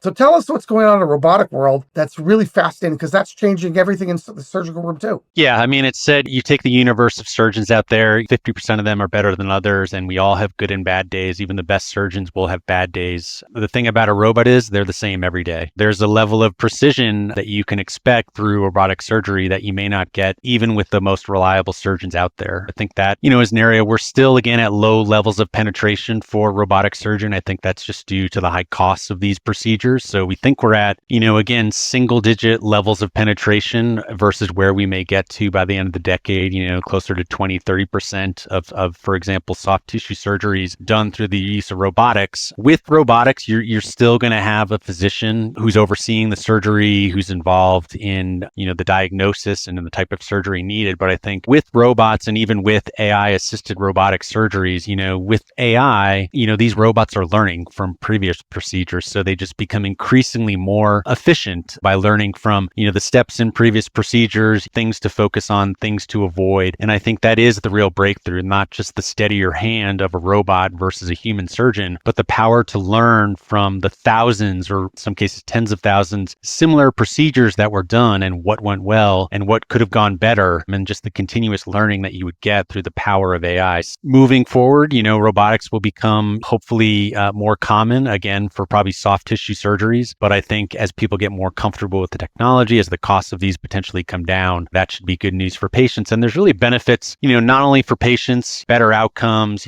So tell us what's going on in the robotic world that's really fascinating, because that's changing everything in the surgical room too. Yeah, I mean, it's said you take the universe of surgeons out there, 50% of them are better than others, and we all have good and bad days. Even the best surgeons will have bad days. The thing about a robot is they're the same every day. There's a level of precision that you can expect through robotic surgery that you may not get even with the most reliable surgeons out there. I think that, is an area we're still, again, at low levels of penetration for robotic surgeon. I think that's just due to the high costs of these procedures. So we think we're at, again, single digit levels of penetration versus where we may get to by the end of the decade, closer to 20, 30% of, for example, soft tissue surgeries done through the use of robotics. With robotics, you're still going to have a physician who's overseeing the surgery, who's involved in, the diagnosis and in the type of surgery needed. But I think with robots and even with AI assisted robotic surgeries, with AI, these robots are learning from previous procedures. So they just become increasingly more efficient by learning from, the steps in previous procedures, things to focus on, things to avoid. And I think that is the real breakthrough, not just the steadier hand of a robot versus a human surgeon, but the power to learn from the thousands, or in some cases tens of thousands, similar procedures that were done and what went well and what could have gone better, and just the continuous learning that you would get through the power of AI. Moving forward, robotics will become hopefully more common, again, for probably soft tissue surgeries. But I think as people get more comfortable with the technology, as the costs of these potentially come down, that should be good news for patients. And there's really benefits, not only for patients, better outcomes,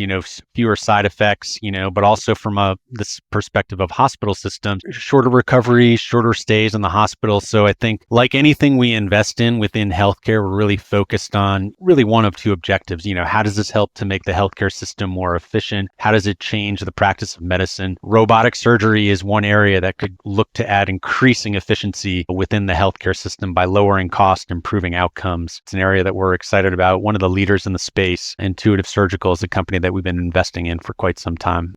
fewer side effects, but also from this perspective of hospital systems, shorter recovery, shorter stays in the hospital. So I think like anything we invest in within healthcare, we're really focused on really one of two objectives. How does this help to make the healthcare system more efficient? How does it change the practice of medicine? Robotic surgery is one area that could look to add increasing efficiency within the healthcare system by lowering cost, improving outcomes. It's an area that we're excited about. One of the leaders in the space, Intuitive Surgical, is a company that we've been investing in for quite some time.